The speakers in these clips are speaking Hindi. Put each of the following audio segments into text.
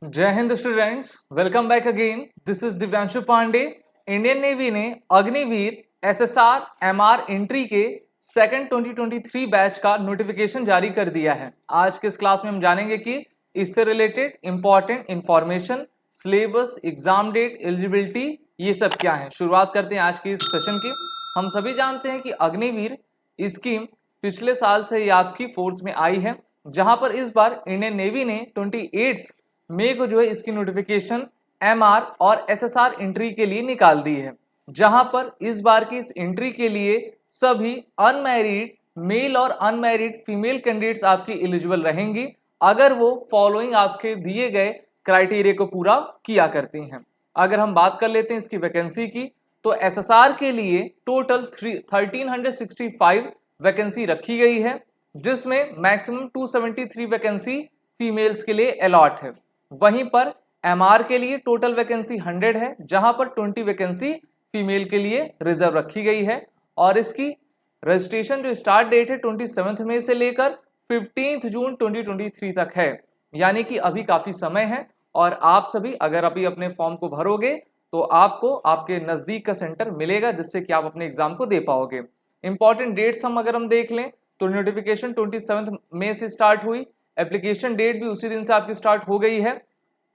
जय हिंद students, welcome back again. This is Divyanshu Pandey. Indian Navy ने अग्निवीर एसएसआर एमआर एंट्री के सेकंड 2023 बैच का नोटिफिकेशन जारी कर दिया है। आज के इस क्लास में हम जानेंगे कि इससे related important information, syllabus, exam date, eligibility, ये सब क्या है। शुरुआत करते हैं आज की इस सेशन की। हम सभी जानते हैं कि अग्निवीर स्कीम पिछले साल से ही आपकी फोर्स में आई है, जहां पर इस बार इंडियन नेवी ने 28 मई को जो है इसकी नोटिफिकेशन एमआर और एसएसआर एंट्री के लिए निकाल दी है, जहां पर इस बार की इस एंट्री के लिए सभी अनमैरिड मेल और अनमैरिड फीमेल कैंडिडेट्स आपकी एलिजिबल रहेंगी, अगर वो फॉलोइंग आपके दिए गए क्राइटेरिया को पूरा किया करती हैं। अगर हम बात कर लेते हैं इसकी वैकेंसी की, तो एसएसआर के लिए टोटल 1365 वैकेंसी रखी गई है, जिसमें मैक्सिमम 273 वैकेंसी फीमेल्स के लिए अलॉट है। वहीं पर एमआर के लिए टोटल वैकेंसी 100 है, जहां पर 20 वैकेंसी फीमेल के लिए रिजर्व रखी गई है। और इसकी रजिस्ट्रेशन जो स्टार्ट डेट है 27 मई से लेकर 15 जून 2023 तक है, यानी कि अभी काफी समय है। और आप सभी अगर अभी अपने फॉर्म को भरोगे तो आपको आपके नजदीक का सेंटर मिलेगा, जिससे कि आप अपने एग्जाम को दे पाओगे। इंपॉर्टेंट डेट्स अगर हम देख लें तो नोटिफिकेशन 27 मई से स्टार्ट हुई, एप्लीकेशन डेट भी उसी दिन से आपकी स्टार्ट हो गई है।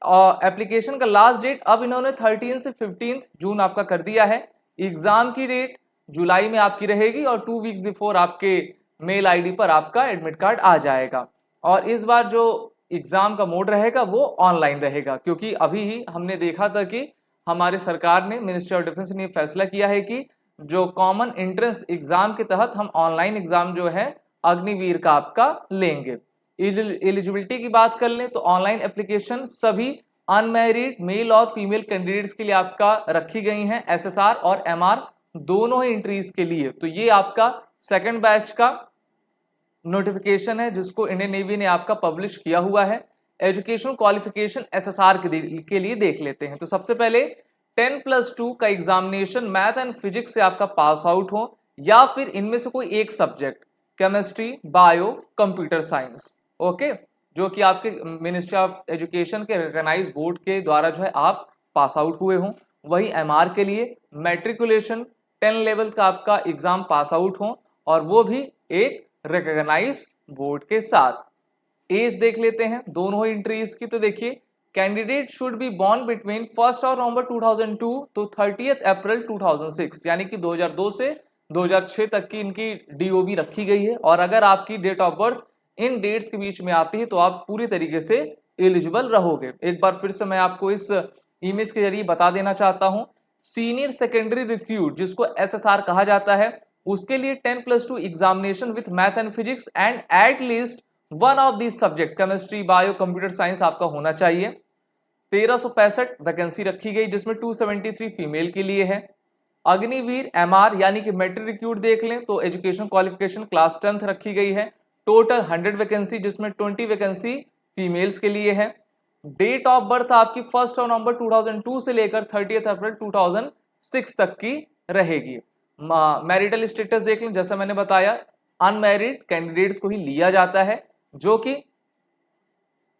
और एप्लीकेशन का लास्ट डेट अब इन्होंने 13 से 15 जून आपका कर दिया है। एग्जाम की डेट जुलाई में आपकी रहेगी और 2 वीक्स बिफोर आपके मेल आईडी पर आपका एडमिट कार्ड आ जाएगा। और इस बार जो एग्जाम का मोड रहेगा वो ऑनलाइन रहेगा, क्योंकि अभी ही हमने देखा था कि हमारे सरकार ने, मिनिस्ट्री ऑफ डिफेंस ने फैसला किया है कि जो कॉमन एंट्रेंस एग्जाम के तहत हम ऑनलाइन एग्जाम जो है अग्निवीर का आपका लेंगे। एलिजिबिलिटी की बात कर लें तो ऑनलाइन एप्लीकेशन सभी अनमैरिड मेल और फीमेल कैंडिडेट्स के लिए आपका रखी गई हैं, एसएसआर और एमआर दोनों ही एंट्रीज के लिए। तो ये आपका सेकंड बैच का नोटिफिकेशन है, जिसको इंडियन नेवी ने आपका पब्लिश किया हुआ है। एजुकेशन क्वालिफिकेशन एसएसआर के लिए देख लेते हैं। तो सबसे पहले 10+2 का एग्जामिनेशन मैथ एंड फिजिक्स से आपका पास आउट हो, या फिर इनमें से कोई एक subject, chemistry, bio, computer science, okay, जो कि आपके मिनिस्ट्री ऑफ एजुकेशन के रिकॉग्नाइज्ड बोर्ड के द्वारा जो है आप पास आउट हुए हों। वही एमआर के लिए मैट्रिकुलेशन 10 लेवल का आपका एग्जाम पास आउट हो, और वो भी एक रिकॉग्नाइज बोर्ड के साथ। एज देख लेते हैं दोनों ही एंट्रीज की। तो देखिए, candidate should be born between 1 नवंबर 2002 तो 30 अप्रैल 2006, यानी कि 2002 से 2006 तक की इनकी डीओबी रखी गई है। और अगर आपकी डेट ऑफ बर्थ इन डेट्स के बीच में आती है तो आप पूरी तरीके से एलिजिबल रहोगे। एक बार फिर से मैं आपको इस इमेज के जरिए बता देना चाहता हूं। सीनियर सेकेंडरी रिक्रूट, जिसको एसएसआर कहा जाता है, उसके लिए 10+2 examination with math and physics and at least one of this subject, chemistry, bio, computer science आपका होना चाहिए। 1365 वैकेंसी रखी गई, जिसमें 273 फीमेल के लिए है। अग्निवीर एमआर यानी कि मेट्रिक रिक्रूट देख लें तो एजुकेशन क्वालिफिकेशन क्लास 10th रखी गई है। टोटल 100 वैकेंसी, जिसमें 20 वैकेंसी फीमेल्स के लिए है। डेट ऑफ बर्थ आपकी 1 नवंबर 2002 से लेकर 30 अप्रैल 2006 तक की रहेगी। मैरिटल स्टेटस देख लें, जैसा मैंने बताया अनमैरिड कैंडिडेट्स को ही लिया जाता है, जो कि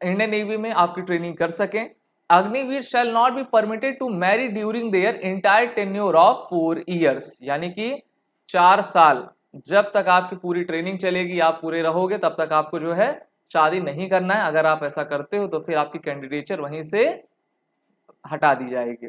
इंडियन नेवी में आपकी ट्रेनिंग कर सकें। Agniveer shall not be permitted to marry during their entire tenure of 4 years, यानी कि 4 साल जब तक आपकी पूरी ट्रेनिंग चलेगी, आप पूरे रहोगे, तब तक आपको जो है शादी नहीं करना है। अगर आप ऐसा करते हो तो फिर आपकी कैंडिडेचर वहीं से हटा दी जाएगी।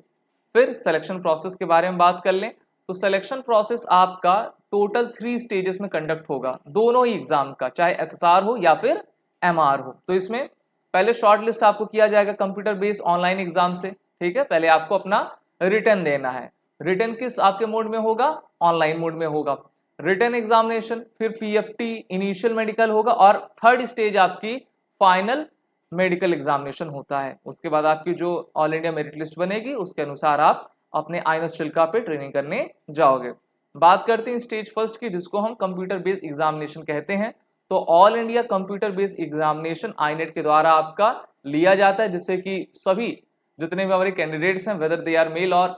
फिर सिलेक्शन प्रोसेस के बारे में बात कर लें तो सिलेक्शन प्रोसेस आपका टोटल 3 स्टेजेस में कंडक्ट होगा, दोनों ही एग्जाम का, चाहे एसएसआर हो या फिर एमआर हो। तो इसमें पहले शॉर्ट लिस्ट आपको किया जाएगा कंप्यूटर बेस्ड ऑनलाइन एग्जाम से, ठीक है। पहले आपको अपना रिटर्न देना है। रिटर्न किस आपके मोड में होगा? ऑनलाइन मोड में होगा रिटर्न एग्जामिनेशन। फिर पीएफटी इनिशियल मेडिकल होगा, और थर्ड स्टेज आपकी फाइनल मेडिकल एग्जामिनेशन होता है। उसके बाद आपकी जो ऑल इंडिया मेरिट लिस्ट बनेगी, उसके अनुसार आप अपने आईएनएस चिल्का पे ट्रेनिंग करने जाओगे। बात करते हैं स्टेज फर्स्ट की, जिसको हम कंप्यूटर बेस्ड एग्जामिनेशन कहते हैं। तो all India computer based examination आईनेट के द्वारा आपका लिया जाता है, जिससे कि सभी जितने भी हमारे कैंडिडेट्स हैं, वेदर दे आर मेल और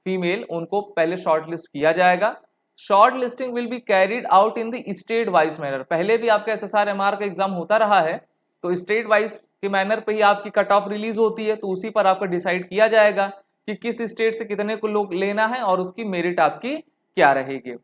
फीमेल, उनको पहले शॉर्ट लिस्ट किया जाएगा। Short listing will be carried out in the state wise manner. पहले भी आपका एसएसआर एमआर का एग्जाम होता रहा है, तो स्टेट वाइज के मैनर पे ही आपकी कट ऑफ रिलीज होती है, तो उसी पर आपका डिसाइड किया जाएगा कि किस स्टेट से कितने को लोग लेना है और उसकी मेरिट आपकी क्या रहेगी।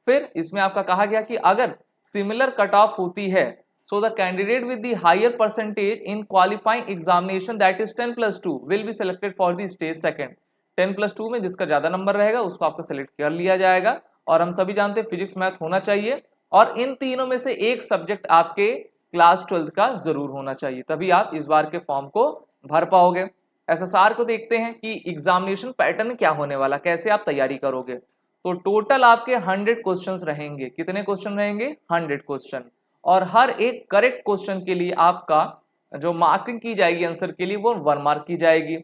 फिर इसमें आपका कहा गया कि अगर सिमिलर कट ऑफ होती है, so the candidate with the higher percentage in qualifying examination that is 10+2 will be selected for the stage second। 10+2 में जिसका ज्यादा नंबर रहेगा उसको आपको सेलेक्ट कर लिया जाएगा। और हम सभी जानते हैं फिजिक्स मैथ होना चाहिए और इन तीनों में से एक सब्जेक्ट आपके क्लास 12th का जरूर होना चाहिए, तभी आप इस बार के फॉर्म को भर पाओगे। एसएसआर को देखते हैं कि एग्जामिनेशन पैटर्न क्या होने वाला, कैसे आप तैयारी करोगे। तो टोटल आपके 100 क्वेश्चंस रहेंगे। कितने क्वेश्चन रहेंगे? 100 क्वेश्चन। और हर एक करेक्ट क्वेश्चन के लिए आपका जो मार्किंग की जाएगी आंसर के लिए वो 1 मार्क की जाएगी।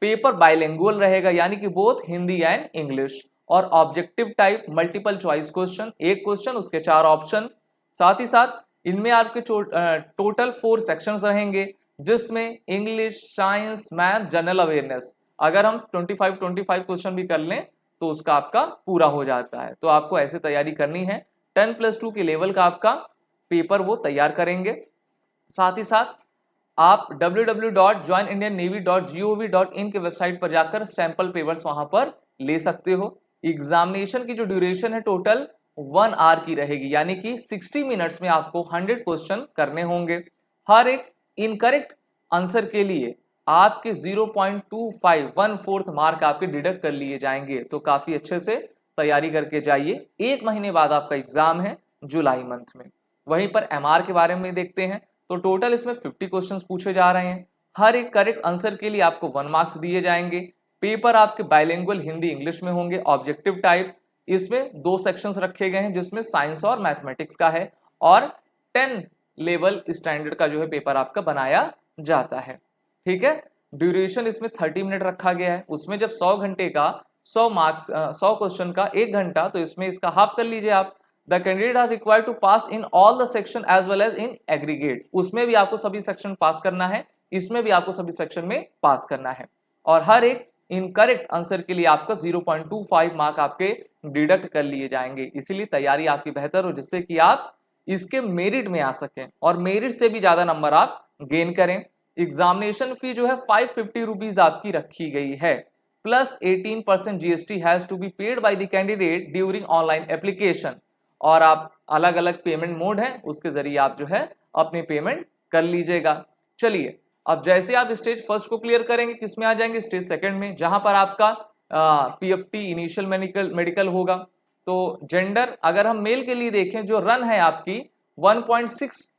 पेपर बाइलिंगुअल रहेगा, यानी कि बोथ हिंदी एंड इंग्लिश। और objective type multiple choice question, एक क्वेश्चन उसके 4 ऑप्शन। साथ ही साथ इनमें आपके टोटल 4 सेक्शंस रहेंगे, जिसमें English, science, math, general awareness. अगर हम 25 क्वेश्चन भी कर लें तो उसका आपका पूरा हो जाता है। तो आपको ऐसे तैयारी करनी है। 10+2 के लेवल का आपका पेपर वो तैयार करेंगे। साथ ही साथ आप www.joinindiannavy.gov.in के वेबसाइट पर जाकर सैंपल पेपर्स वहां पर ले सकते हो। एग्जामिनेशन की जो ड्यूरेशन है टोटल 1 आवर की रहेगी, यानी कि 60 मिनट्स में आपको 100 क्वेश्चन करने होंगे। हर एक इनकरेक्ट आंसर के लिए आपके 0.25 1/4 मार्क आपके डिडक्ट कर लिए जाएंगे। तो काफी अच्छे से तैयारी करके जाइए। 1 महीने बाद आपका एग्जाम है जुलाई मंथ में। वहीं पर एमआर के बारे में देखते हैं तो टोटल इसमें 50 क्वेश्चंस पूछे जा रहे हैं। हर एक करेक्ट आंसर के लिए आपको 1 मार्क्स दिए जाएंगे। पेपर आपके बाइलिंगुअल हिंदी इंग्लिश में होंगे। ऑब्जेक्टिव टाइप इसमें 2 सेक्शंस रखे गए हैं, जिसमें साइंस और मैथमेटिक्स का है। और 10 लेवल स्टैंडर्ड का जो है पेपर आपका बनाया जाता है। ठीक है, ड्यूरेशन इसमें 30 मिनट रखा गया है। उसमें जब 100 घंटे का 100 मार्क्स 100 क्वेश्चन का 1 घंटा, तो इसमें इसका हाफ कर लीजिए आप। The candidate are required to pass in all the section as well as in aggregate. उसमें भी आपको सभी सेक्शन पास करना है, इसमें भी आपको सभी सेक्शन में पास करना है। और हर एक इनकरेक्ट आंसर के लिए आपका 0.25 मार्क आपके डिडक्ट कर लिए जाएंगे। इसीलिए तैयारी आपकी बेहतर हो, जिससे कि आप इसके मेरिट में आ सकें और मेरिट से भी ज्यादा नंबर आप गेन करें। एग्जामिनेशन फी जो है 550 रुपीज आपकी रखी गई है, plus 18% GST has to be paid by the candidate during online application. और आप अलग अलग पेमेंट मोड है, उसके जरिए आप जो है अपनी पेमेंट कर लीजिएगा। चलिए, अब जैसे आप स्टेज फर्स्ट को क्लियर करेंगे, किसमें आ जाएंगे? स्टेज सेकंड में, जहां पर आपका पीएफटी इनिशियल मेडिकल होगा। तो जेंडर अगर हम मेल के लिए देखें, जो रन है आपकी 1.6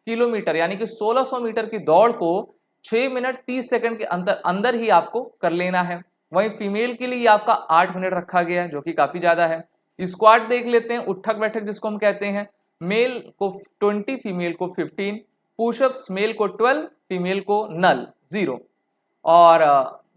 किलोमीटर यानी कि 1600 मीटर की दौड़ को 6 मिनट 30 सेकंड के अंदर ही आपको कर लेना है। वहीं फीमेल के लिए आपका 8 मिनट रखा गया है, जो कि काफी ज्यादा है। स्क्वाट देख लेते हैं, उठक बैठक जिसको हम कहते हैं। मेल को 20, फीमेल को 15। पुशअप्स मेल को 12, फीमेल को नल 0। और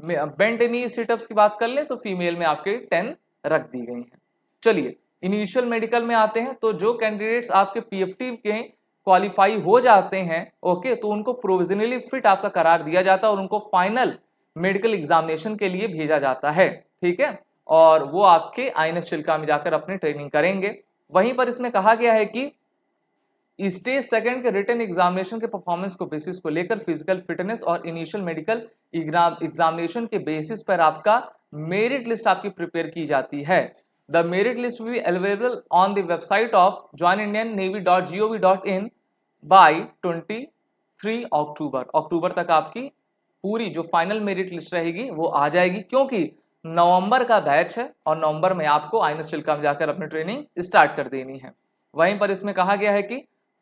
बेंट नी सिटअप्स की बात कर लें तो फीमेल में आपके 10 रख दी गई हैं। चलिए, इनिशियल मेडिकल में आते हैं। तो जो कैंडिडेट्स आपके पीएफटी के क्वालिफाई हो जाते हैं, ओके, तो उनको प्रोविजनली फिट आपका करार दिया जाता है और उनको फाइनल मेडिकल एग्जामिनेशन के लिए भेजा जाता है। ठीक है, और वो आपके आईएनएस चिल्का में जाकर अपनी ट्रेनिंग करेंगे। वहीं पर इसमें कहा गया है कि स्टेज सेकंड के रिटन एग्जामिनेशन के परफॉर्मेंस को बेसिस को लेकर फिजिकल फिटनेस और इनिशियल मेडिकल एग्जामिनेशन के बेसिस पर आपका मेरिट लिस्ट आपकी प्रिपेयर की जाती है। The merit list will be available on the website of joinindiannavy.gov.in by 23 October तक आपकी पूरी जो फाइनल मेरिट लिस्ट रहेगी वो आ जाएगी, क्योंकि नवंबर का बैच है और नवंबर में आपको आईएनएस चिल्का में जाकर अपनी ट्रेनिंग स्टार्ट कर देनी है। वहीं पर इसमें कहा गया है कि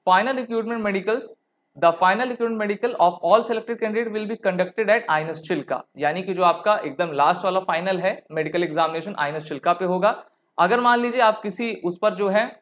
final recruitment medicals the final recruitment medical of all selected candidate will be conducted at INS Chilka, यानी कि जो आपका एकदम लास्ट वाला फाइनल है मेडिकल एग्जामिनेशन आईएनएस चिल्का पे होगा। अगर मान लीजिए आप किसी उस पर जो है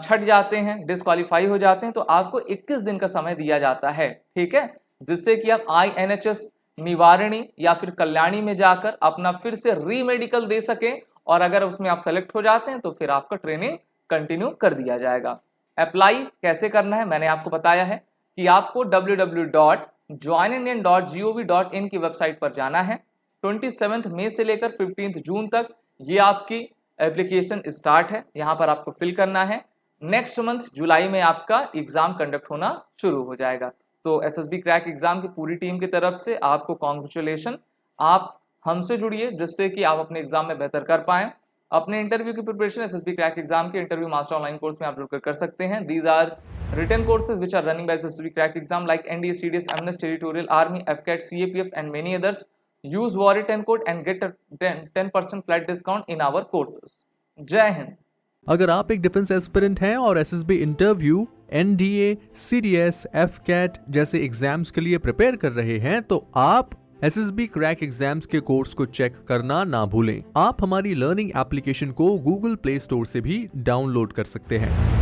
छट जाते हैं, डिस्क्वालीफाई हो जाते हैं, तो आपको 21 दिन का समय दिया जाता है। ठीक है, जिससे कि आप INHS निवारणी या फिर कल्याणी में जाकर अपना फिर से रीमेडिकल दे सकें, और अगर उसमें आप सेलेक्ट हो जाते हैं तो फिर आपका ट्रेनिंग कंटिन्यू कर दिया जाएगा। अप्लाई कैसे करना है मैंने आपको बताया है कि आपको www.joinindian.gov.in की वेबसाइट पर जाना है। 27 मई से लेकर 15 जून तक ये आपकी एप्लीकेशन स्टार्ट है, यहाँ पर आपको फिल करना है। नेक्स्ट मंथ जुलाई में आपका एग्जाम कंडक्ट होना शुरू हो जाएगा। तो एसएसबी क्रैक एग्जाम की पूरी टीम की तरफ से आपको कॉन्ग्रेचुलेशन। आप हमसे जुड़िए जिससे कि आप अपने एग्जाम में बेहतर कर पाएं। अपने इंटरव्यू की प्रिपरेशन एसएसबी क्रैक एग्जाम के इंटरव्यू मास्टर ऑनलाइन कोर्स में आप जुड़कर कर सकते हैं। These are written courses which are running by SSB crack exam like NDA, CDS, MNS, Territorial, Army, FCAT, CAPF and many others. Use WARRI10 code and get a 10% flat discount in our courses. जय हिंद। अगर आप एक डिफेंस एस्पिरेंट हैं और SSB interview, NDA, CDS, AFCAT जैसे एग्जाम्स के लिए प्रिपेयर कर रहे हैं तो आप एसएसबी क्रैक एग्जाम्स के कोर्स को चेक करना ना भूलें। आप हमारी लर्निंग एप्लीकेशन को गूगल प्ले स्टोर से भी डाउनलोड कर सकते हैं।